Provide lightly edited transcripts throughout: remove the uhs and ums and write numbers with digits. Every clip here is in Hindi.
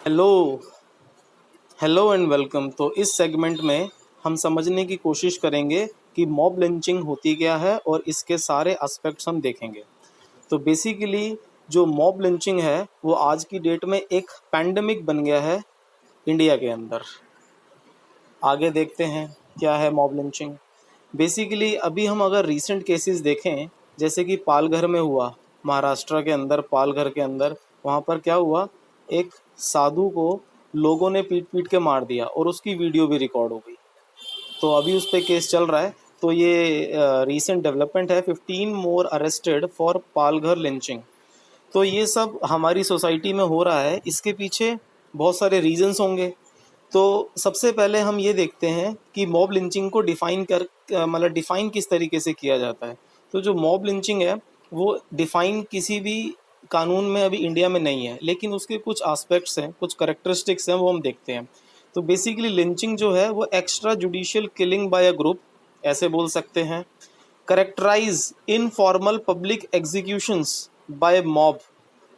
Hello hello and welcome. तो इस सेगमेंट में हम समझने की कोशिश करेंगे कि मॉब लिंचिंग होती क्या है और इसके सारे एस्पेक्ट्स हम देखेंगे। तो बेसिकली जो मॉब लिंचिंग है वो आज की डेट में एक पैंडेमिक बन गया है इंडिया के अंदर। आगे देखते हैं क्या है मॉब लिंचिंग। बेसिकली अभी हम अगर रीसेंट केसेस देखें, जैसे कि पालघर में हुआ, महाराष्ट्र के अंदर पालघर के अंदर, वहाँ पर क्या हुआ, एक साधु को लोगों ने पीट पीट के मार दिया और उसकी वीडियो भी रिकॉर्ड हो गई। तो अभी उस पर केस चल रहा है। तो ये रीसेंट डेवलपमेंट है, 15 मोर अरेस्टेड फॉर पालघर लिंचिंग। तो ये सब हमारी सोसाइटी में हो रहा है, इसके पीछे बहुत सारे रीजंस होंगे। तो सबसे पहले हम ये देखते हैं कि मॉब लिंचिंग को मतलब डिफाइन किस तरीके से किया जाता है। तो जो मॉब लिंचिंग है वो डिफाइन किसी भी कानून में अभी इंडिया में नहीं है, लेकिन उसके कुछ एस्पेक्ट्स हैं, कुछ करेक्टरिस्टिक्स हैं, वो हम देखते हैं। तो बेसिकली लिंचिंग जो है वो extra judicial killing by a group, ऐसे बोल सकते हैं। Characterise informal public executions by mob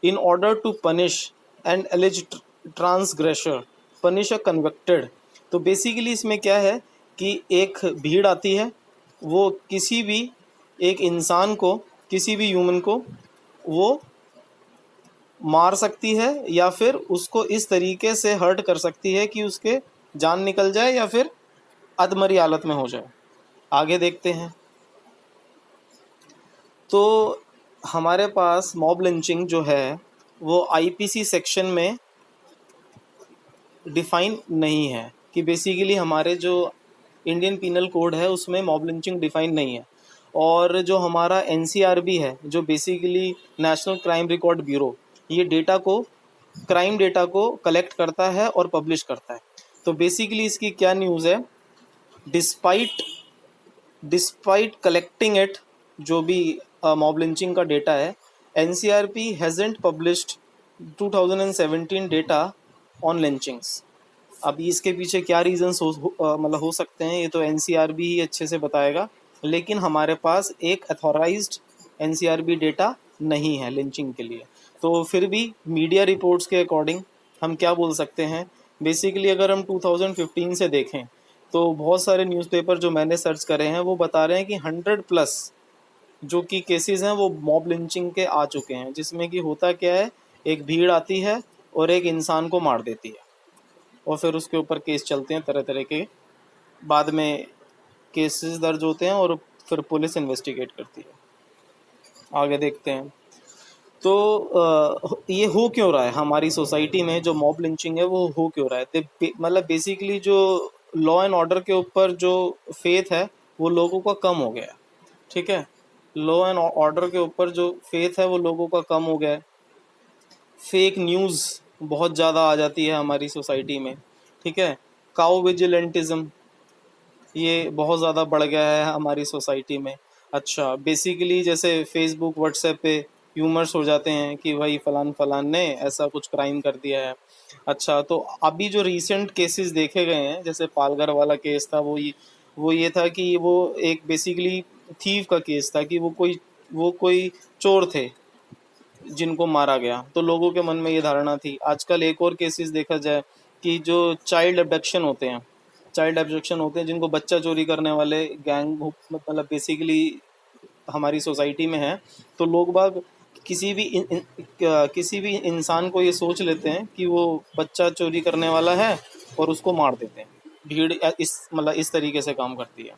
in order to punish an alleged transgressor, punish a convicted। तो बेसिकली इसमें क्या है कि एक भीड़ आती है, वो किसी भी एक इंसान को, किसी भी ह्यूमन को वो मार सकती है या फिर उसको इस तरीके से हर्ट कर सकती है कि उसके जान निकल जाए या फिर अधमरी हालत में हो जाए। आगे देखते हैं। तो हमारे पास मॉब लिंचिंग जो है वो आईपीसी सेक्शन में डिफ़ाइन नहीं है, कि बेसिकली हमारे जो इंडियन पीनल कोड है उसमें मॉब लिंचिंग डिफ़ाइन नहीं है। और जो हमारा एनसीआरबी है, जो basically national crime record bureau, ये डेटा को, क्राइम डेटा को कलेक्ट करता है और पब्लिश करता है। तो बेसिकली इसकी क्या न्यूज़ है, डिस्पाइट डिस्पाइट कलेक्टिंग इट, जो भी मॉब लिंचिंग का डेटा है, NCRP hasn't published 2017 data on lynchings. अभी इसके पीछे क्या रीजंस मतलब हो सकते हैं, ये तो एनसीआरबी ही अच्छे से बताएगा। लेकिन हमारे पास एक अथॉराइज्ड एनसीआरबी डेटा नहीं है लिंचिंग के लिए। तो फिर भी मीडिया रिपोर्ट्स के अकॉर्डिंग हम क्या बोल सकते हैं, बेसिकली अगर हम 2015 से देखें तो बहुत सारे न्यूज़पेपर जो मैंने सर्च करे हैं वो बता रहे हैं कि 100+ जो कि केसेस हैं वो मॉब लिंचिंग के आ चुके हैं, जिसमें कि होता क्या है, एक भीड़ आती है और एक इंसान को मार देती है और फिर उसके ऊपर केस चलते हैं तरह तरह के, बाद में केसेस दर्ज होते हैं और फिर पुलिस इन्वेस्टिगेट करती है। आगे देखते हैं। तो ये हो क्यों रहा है हमारी सोसाइटी में, जो मॉब लिंचिंग है वो हो क्यों रहा है। मतलब बेसिकली जो लॉ एंड ऑर्डर के ऊपर जो फेथ है वो लोगों का कम हो गया है। ठीक है, लॉ एंड ऑर्डर के ऊपर जो फेथ है वो लोगों का कम हो गया है। फेक न्यूज़ बहुत ज़्यादा आ जाती है हमारी सोसाइटी में। ठीक है, काउ विजिलेंटिज्म ये बहुत ज़्यादा बढ़ गया है हमारी सोसाइटी में। अच्छा, बेसिकली जैसे फेसबुक व्हाट्सएप पे ह्यूमर्स हो जाते हैं कि भाई फलान फलान ने ऐसा कुछ क्राइम कर दिया है। अच्छा, तो अभी जो रीसेंट केसेस देखे गए हैं, जैसे पालघर वाला केस था, वो ये था कि वो एक बेसिकली थीव का केस था, कि वो कोई चोर थे जिनको मारा गया। तो लोगों के मन में ये धारणा थी। आजकल एक और केसेस देखा जाए कि जो चाइल्ड अब्डक्शन होते हैं, जिनको बच्चा चोरी करने वाले गैंग मतलब बेसिकली हमारी सोसाइटी में है। तो लोग बाग किसी भी इंसान को ये सोच लेते हैं कि वो बच्चा चोरी करने वाला है और उसको मार देते हैं। भीड़ इस तरीके से काम करती है।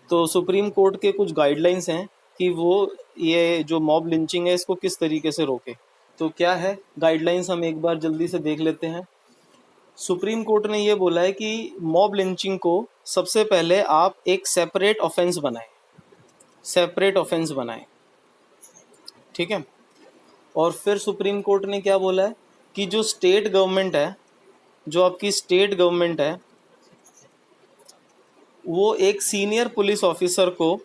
तो सुप्रीम कोर्ट के कुछ गाइडलाइंस हैं कि वो ये जो मॉब लिंचिंग है इसको किस तरीके से रोके। तो क्या है गाइडलाइंस, हम एक बार जल्दी से देख लेते हैं। सुप्रीम कोर्ट ने ये बोला है कि मॉब लिंचिंग को सबसे पहले आप एक सेपरेट ऑफेंस बनाएं। ठीक है, और फिर सुप्रीम कोर्ट ने क्या बोला है कि जो आपकी स्टेट गवर्नमेंट है, वो एक सीनियर पुलिस ऑफिसर को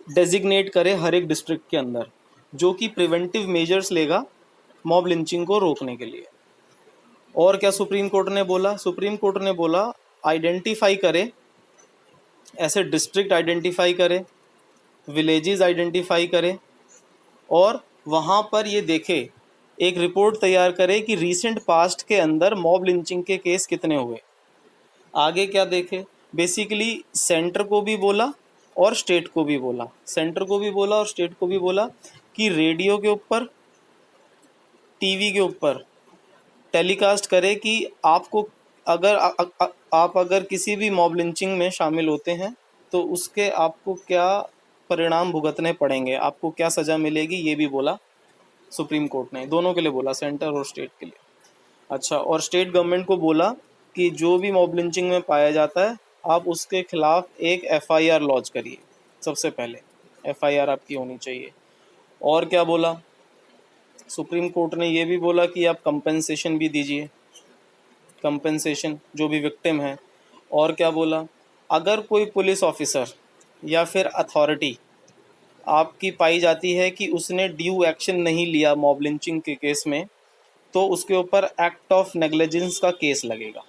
डेजिग्नेट करे हर एक डिस्ट्रिक्ट के अंदर, जो कि प्रिवेंटिव मेजर्स लेगा मॉब लिंचिंग को रोकने के लिए। और क्या सुप्रीम कोर्ट ने बोला, सुप्रीम कोर्ट ने बोला आइडेंटिफाई करे, ऐसे डिस्ट्रिक्ट आइडेंटिफाई करे, विलेजेस आइडेंटिफाई करे, और वहाँ पर ये देखे एक रिपोर्ट तैयार करे कि रीसेंट पास्ट के अंदर मॉब लिंचिंग के केस कितने हुए। आगे क्या देखे, बेसिकली सेंटर को भी बोला और स्टेट को भी बोला, सेंटर को भी बोला और स्टेट को भी बोला कि रेडियो के ऊपर, टीवी के ऊपर टेलीकास्ट करे कि आपको अगर आप अगर किसी भी मॉब लिंचिंग में शामिल होते हैं तो उसके आपको क्या परिणाम भुगतने पड़ेंगे, आपको क्या सज़ा मिलेगी, ये भी बोला सुप्रीम कोर्ट ने। दोनों के लिए बोला, सेंटर और स्टेट के लिए। अच्छा, और स्टेट गवर्नमेंट को बोला कि जो भी मॉब लिंचिंग में पाया जाता है आप उसके खिलाफ एक एफआईआर लॉन्च करिए। सबसे पहले एफआईआर आपकी होनी चाहिए। और क्या बोला सुप्रीम कोर्ट ने, ये भी बोला कि आप कंपेंसेशन भी दीजिए, कंपेंसेशन जो भी विक्टिम है। और क्या बोला, अगर कोई पुलिस ऑफिसर या फिर अथॉरिटी आपकी पाई जाती है कि उसने ड्यू एक्शन नहीं लिया मॉब लिंचिंग के केस में, तो उसके ऊपर एक्ट ऑफ नेग्लिजेंस का केस लगेगा।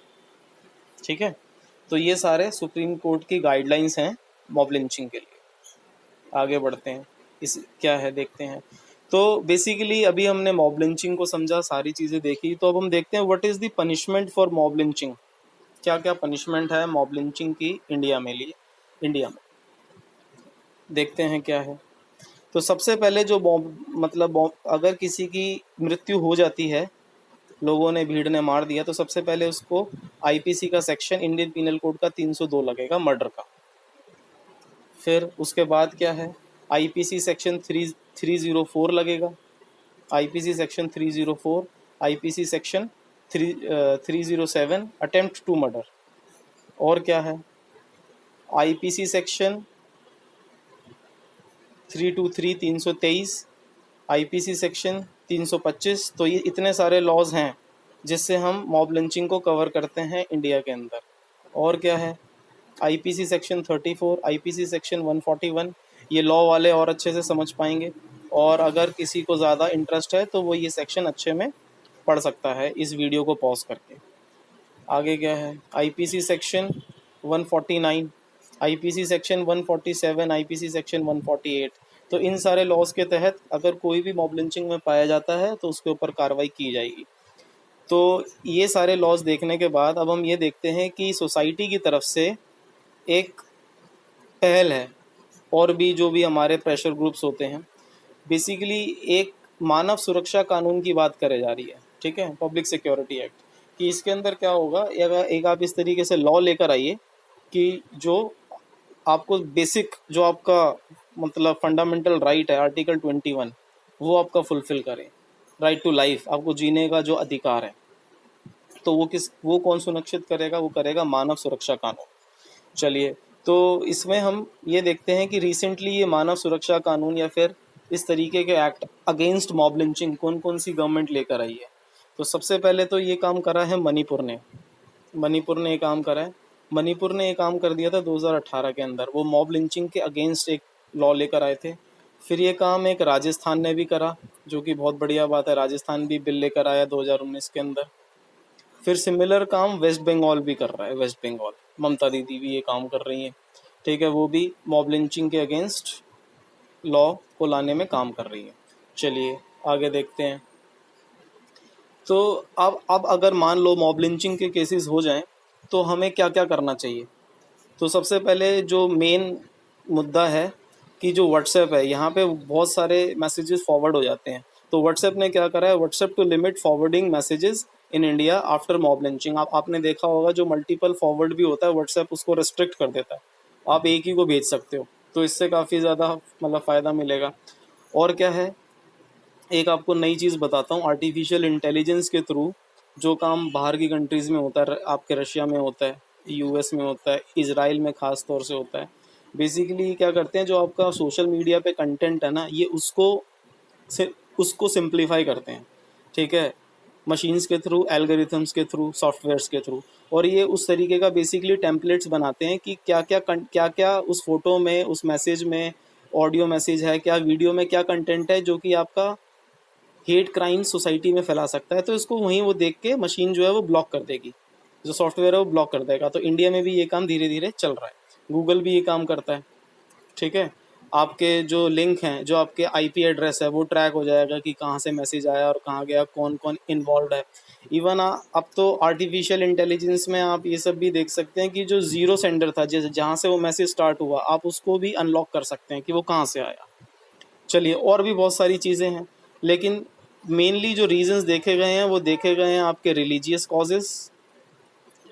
ठीक है, तो ये सारे सुप्रीम कोर्ट की गाइडलाइंस हैं मॉब लिंचिंग के लिए। आगे बढ़ते हैं, इस क्या है देखते हैं। तो बेसिकली अभी हमने मॉब लिंचिंग को समझा, सारी चीज़ें देखी, तो अब हम देखते हैं what is the punishment for mob lynching. क्या क्या पनिशमेंट है मॉब लिंचिंग की इंडिया में देखते हैं क्या है। तो सबसे पहले जो अगर किसी की मृत्यु हो जाती है, लोगों ने, भीड़ ने मार दिया, तो सबसे पहले उसको आईपीसी का सेक्शन, इंडियन पीनल कोड का 302 लगेगा, मर्डर का। फिर उसके बाद क्या है, आईपीसी सेक्शन 304 लगेगा, IPC section 304, IPC section 307 attempt to murder. और क्या है, आईपीसी सेक्शन 323 323, आईपीसी सेक्शन 325। तो ये इतने सारे लॉज हैं जिससे हम मॉब लिंचिंग को कवर करते हैं इंडिया के अंदर। और क्या है, आईपीसी सेक्शन 34, आईपीसी सेक्शन 141। ये लॉ वाले और अच्छे से समझ पाएंगे, और अगर किसी को ज़्यादा इंटरेस्ट है तो वो ये सेक्शन अच्छे में पढ़ सकता है इस वीडियो को पॉज करके। आगे क्या है, IPC section 149, IPC section 147, IPC section 148। तो इन सारे लॉज के तहत अगर कोई भी मॉब लिंचिंग में पाया जाता है तो उसके ऊपर कार्रवाई की जाएगी। तो ये सारे लॉज देखने के बाद अब हम ये देखते हैं कि सोसाइटी की तरफ से एक पहल है, और भी जो भी हमारे प्रेशर ग्रुप्स होते हैं, बेसिकली एक मानव सुरक्षा कानून की बात करे जा रही है। ठीक है, पब्लिक सिक्योरिटी एक्ट, कि इसके अंदर क्या होगा, एक आप इस तरीके से लॉ लेकर आइए कि जो आपको बेसिक, जो आपका फंडामेंटल राइट है, आर्टिकल 21, वो आपका फुलफिल करें। राइट टू लाइफ, आपको जीने का जो अधिकार है, तो वो कौन सुनिश्चित करेगा, वो करेगा मानव सुरक्षा कानून। चलिए, तो इसमें हम ये देखते हैं कि रिसेंटली ये मानव सुरक्षा कानून या फिर इस तरीके के एक्ट अगेंस्ट मॉब लिंचिंग कौन कौन सी गवर्नमेंट लेकर आई है। तो सबसे पहले तो ये काम करा है मणिपुर ने, ये काम करा है। मणिपुर ने ये काम कर दिया था 2018 के अंदर, वो मॉब लिंचिंग के अगेंस्ट एक लॉ लेकर आए थे। फिर ये काम एक राजस्थान ने भी करा, जो कि बहुत बढ़िया बात है, राजस्थान भी बिल लेकर आया 2019 के अंदर। फिर सिमिलर काम वेस्ट बंगाल भी कर रहा है, वेस्ट बंगाल ममता दीदी भी ये काम कर रही हैं। ठीक है, वो भी मॉब लिंचिंग के अगेंस्ट लॉ को लाने में काम कर रही है। चलिए आगे देखते हैं। तो अब अगर मान लो मॉब लिंचिंग के केसेस हो जाएं तो हमें क्या क्या करना चाहिए। तो सबसे पहले जो मेन मुद्दा है कि जो व्हाट्सएप है, यहाँ पे बहुत सारे मैसेजेस फॉरवर्ड हो जाते हैं। तो व्हाट्सएप ने क्या करा है, WhatsApp to limit forwarding messages in India after mob lynching. आपने देखा होगा, जो मल्टीपल फॉरवर्ड भी होता है व्हाट्सएप उसको रेस्ट्रिक्ट कर देता है, आप एक ही को भेज सकते हो। तो इससे काफ़ी ज़्यादा फ़ायदा मिलेगा। और क्या है, एक आपको नई चीज़ बताता हूँ, आर्टिफिशियल इंटेलिजेंस के थ्रू जो काम बाहर की कंट्रीज़ में होता है, आपके रशिया में होता है, यूएस में होता है, इजराइल में ख़ास तौर से होता है। बेसिकली क्या करते हैं, जो आपका सोशल मीडिया पे कंटेंट है ना, ये उसको सिंप्लीफाई करते हैं। ठीक है, मशीन्स के थ्रू, एल्गोरिथम्स के थ्रू, सॉफ्टवेयर्स के थ्रू। और ये उस तरीके का बेसिकली टेम्पलेट्स बनाते हैं कि क्या क्या उस फोटो में, उस मैसेज में, ऑडियो मैसेज है, क्या वीडियो में क्या कंटेंट है जो कि आपका हेट क्राइम सोसाइटी में फैला सकता है। तो इसको वहीं वो देख के मशीन जो है वो ब्लॉक कर देगी, जो सॉफ्टवेयर है वो ब्लॉक कर देगा। तो इंडिया में भी ये काम धीरे धीरे चल रहा है, गूगल भी ये काम करता है। ठीक है, आपके जो लिंक हैं, जो आपके आईपी एड्रेस है, वो ट्रैक हो जाएगा कि कहाँ से मैसेज आया और कहाँ गया, कौन कौन इन्वॉल्व है। इवन अब तो आर्टिफिशियल इंटेलिजेंस में आप ये सब भी देख सकते हैं कि जो ज़ीरो सेंडर था, जैसे जहाँ से वो मैसेज स्टार्ट हुआ, आप उसको भी अनलॉक कर सकते हैं कि वो कहाँ से आया। चलिए, और भी बहुत सारी चीज़ें हैं, लेकिन मेनली जो रीजंस देखे गए हैं वो देखे गए हैं आपके रिलीजियस कॉजेज़,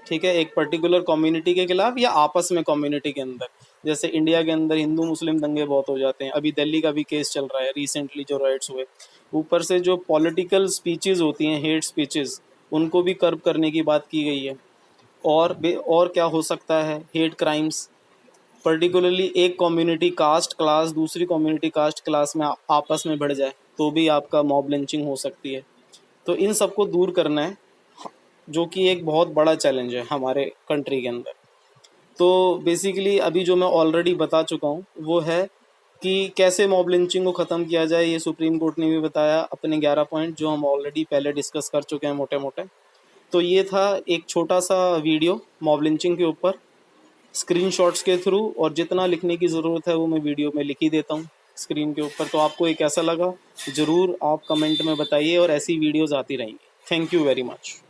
ठीक है, एक पर्टिकुलर कम्युनिटी के खिलाफ या आपस में कम्युनिटी के अंदर। जैसे इंडिया के अंदर हिंदू मुस्लिम दंगे बहुत हो जाते हैं, अभी दिल्ली का भी केस चल रहा है रिसेंटली जो राइट्स हुए। ऊपर से जो पॉलिटिकल स्पीचेस होती हैं, हेट स्पीचेस, उनको भी कर्ब करने की बात की गई है। और क्या हो सकता है, हेट क्राइम्स, पर्टिकुलरली एक कम्युनिटी कास्ट क्लास दूसरी कम्युनिटी कास्ट क्लास में आपस में बढ़ जाए तो भी आपका मॉब लिंचिंग हो सकती है। तो इन सबको दूर करना है, जो कि एक बहुत बड़ा चैलेंज है हमारे कंट्री के अंदर। तो बेसिकली अभी जो मैं ऑलरेडी बता चुका हूँ वो है कि कैसे मॉब लिंचिंग को ख़त्म किया जाए। ये सुप्रीम कोर्ट ने भी बताया अपने 11 पॉइंट, जो हम ऑलरेडी पहले डिस्कस कर चुके हैं मोटे मोटे। तो ये था एक छोटा सा वीडियो मॉब लिंचिंग के ऊपर, स्क्रीनशॉट्स के थ्रू, और जितना लिखने की ज़रूरत है वो मैं वीडियो में लिख ही देता हूँ स्क्रीन के ऊपर। तो आपको ये कैसा लगा ज़रूर आप कमेंट में बताइए, और ऐसी वीडियोज़ आती रहेंगी। Thank you very much.